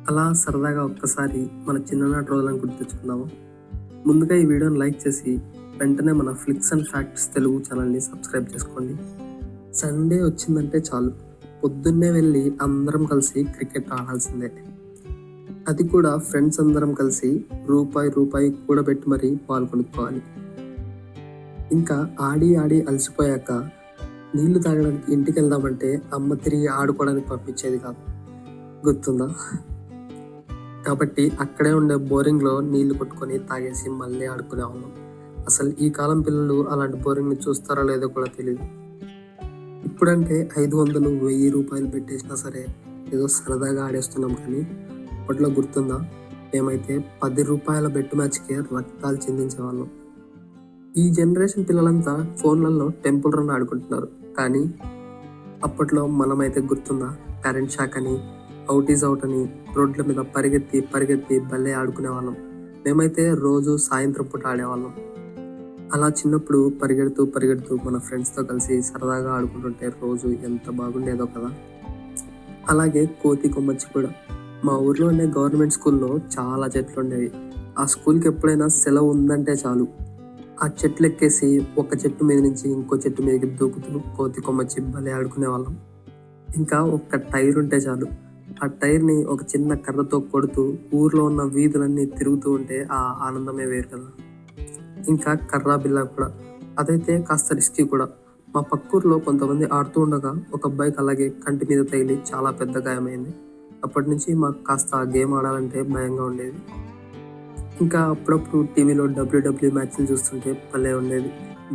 అలా సరదాగా ఒక్కసారి మన చిన్ననాటి రోజులను గుర్తించుకుందాము. ముందుగా ఈ వీడియోని లైక్ చేసి వెంటనే మన ఫ్లిక్స్ అండ్ ఫ్యాక్ట్స్ తెలుగు ఛానల్ని సబ్స్క్రైబ్ చేసుకోండి. సండే వచ్చిందంటే చాలు, పొద్దున్నే వెళ్ళి అందరం కలిసి క్రికెట్ ఆడాల్సిందే. అది కూడా ఫ్రెండ్స్ అందరం కలిసి రూపాయి రూపాయి కూడబెట్టి మరీ బాల్ కొనుక్కోవాలి. ఇంకా ఆడి ఆడి అలసిపోయాక నీళ్లు తాగడానికి ఇంటికి వెళ్దామంటే అమ్మ తిరిగి ఆడుకోవడానికి పంపించేది కాదు, గుర్తుందా? కాబట్టి అక్కడే ఉండే బోరింగ్లో నీళ్లు కొట్టుకొని తాగేసి మళ్ళీ ఆడుకునేవాళ్ళం. అసలు ఈ కాలం పిల్లలు అలాంటి బోరింగ్ని చూస్తారో లేదో కూడా తెలియదు. ఇప్పుడంటే 500, 1000 రూపాయలు పెట్టేసినా సరే ఏదో సరదాగా ఆడేస్తున్నాం. కానీ అప్పట్లో గుర్తుందా, మేమైతే 10 రూపాయల బెట్టు మ్యాచ్కే రక్తాలు చిందించేవాళ్ళం. ఈ జనరేషన్ పిల్లలంతా ఫోన్లలో టెంపుల్ రన్ ఆడుకుంటున్నారు. కానీ అప్పట్లో మనమైతే గుర్తుందా, కరెంట్ షాక్ అని, అవుట్ ఈజ్ అవుట్ అని రోడ్ల మీద పరిగెత్తి పరిగెత్తి భలే ఆడుకునేవాళ్ళం. మేమైతే రోజు సాయంత్రం పూట ఆడేవాళ్ళం. అలా చిన్నప్పుడు పరిగెడుతూ పరిగెడుతూ మన ఫ్రెండ్స్తో కలిసి సరదాగా ఆడుకుంటుంటే రోజు ఎంత బాగుండేదో కదా. అలాగే కోతి కొమ్మచ్చి కూడా. మా ఊర్లో ఉండే గవర్నమెంట్ స్కూల్లో చాలా చెట్లు ఉండేవి. ఆ స్కూల్కి ఎప్పుడైనా సెలవు ఉందంటే చాలు, ఆ చెట్లు ఎక్కేసి ఒక చెట్టు మీద నుంచి ఇంకో చెట్టు మీదకి దూకుతూ కోతి కొమ్మచ్చి భలే ఆడుకునేవాళ్ళం. ఇంకా ఒక్క టైర్ ఉంటే చాలు, ఆ టైర్ని ఒక చిన్న కర్రతో కొడుతూ ఊర్లో ఉన్న వీధులన్నీ తిరుగుతూ ఉంటే ఆ ఆనందమే వేరు కదా. ఇంకా కర్రా బిల్లా కూడా, అదైతే కాస్త రిస్కీ కూడా. మా పక్కూర్లో కొంతమంది ఆడుతూ ఉండగా ఒక అబ్బాయికి అలాగే కంటి మీద తగిలి చాలా పెద్ద గాయమైంది. అప్పటి నుంచి మాకు కాస్త ఆ గేమ్ ఆడాలంటే భయంగా ఉండేది. ఇంకా అప్పుడప్పుడు టీవీలో డబ్ల్యూడబ్ల్యూ మ్యాచ్లు చూస్తుంటే భలే ఉండేది.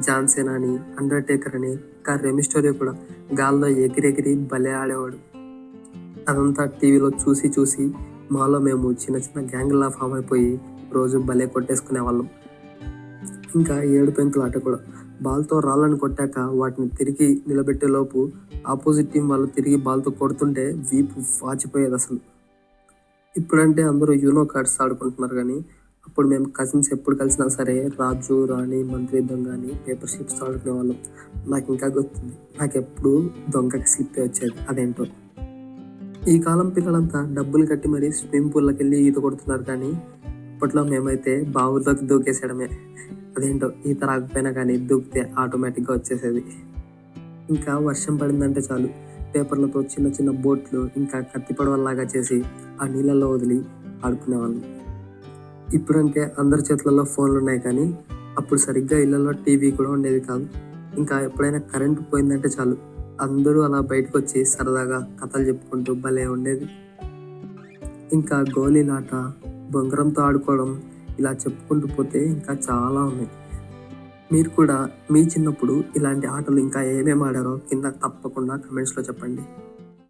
జాన్ సేనా అని, అండర్టేకర్ అని, ఇంకా రెమిస్టోరియో కూడా గాల్లో ఎగిరెగిరి భలే ఆడేవాడు. అదంతా టీవీలో చూసి చూసి మాలో మేము చిన్న చిన్న గ్యాంగ్లా ఫామ్ అయిపోయి రోజు భలే కొట్టేసుకునే వాళ్ళం. ఇంకా 7 పెంకుల ఆట కూడా. బాల్తో రాళ్ళను కొట్టాక వాటిని తిరిగి నిలబెట్టే లోపు ఆపోజిట్ టీం వాళ్ళు తిరిగి బాల్తో కొడుతుంటే వీపు వాచిపోయేది అసలు. ఇప్పుడంటే అందరూ యూనో కార్డ్స్ ఆడుకుంటున్నారు. కానీ అప్పుడు మేము కజిన్స్ ఎప్పుడు కలిసినా సరే రాజు, రాణి, మంత్రి, దొంగ అని పేపర్ స్లిప్స్ ఆడుకునే వాళ్ళం. నాకు ఇంకా గుర్తుంది, నాకు ఎప్పుడు దొంగకి స్లిప్పే వచ్చేది, అదేంటో. ఈ కాలం పిల్లలంతా డబ్బులు కట్టి మరీ స్విమ్మింగ్ పూల్లోకి వెళ్ళి ఈత కొడుతున్నారు. కానీ అప్పట్లో మేమైతే బావుల్లోకి దూకేసేయడమే. అదేంటో ఈత రాకపోయినా కానీ దూకితే ఆటోమేటిక్గా వచ్చేసేది. ఇంకా వర్షం పడిందంటే చాలు, పేపర్లతో చిన్న చిన్న బోట్లు ఇంకా కత్తి పడవల్లాగా చేసి ఆ నీళ్ళల్లో వదిలి ఆడుకునేవాళ్ళం. ఇప్పుడంటే అందరి చేతులలో ఫోన్లు ఉన్నాయి. కానీ అప్పుడు సరిగ్గా ఇళ్లలో టీవీ కూడా ఉండేది కాదు. ఇంకా ఎప్పుడైనా కరెంటు పోయిందంటే చాలు, అందరూ అలా బయటకు వచ్చి సరదాగా కథలు చెప్పుకుంటూ భలే ఉండేది. ఇంకా గోళీలాట, బొంగరంతో ఆడుకోవడం, ఇలా చెప్పుకుంటూ పోతే ఇంకా చాలా ఉన్నాయి. మీరు కూడా మీ చిన్నప్పుడు ఇలాంటి ఆటలు ఇంకా ఏమేమి ఆడారో కింద తప్పకుండా కమెంట్స్లో చెప్పండి.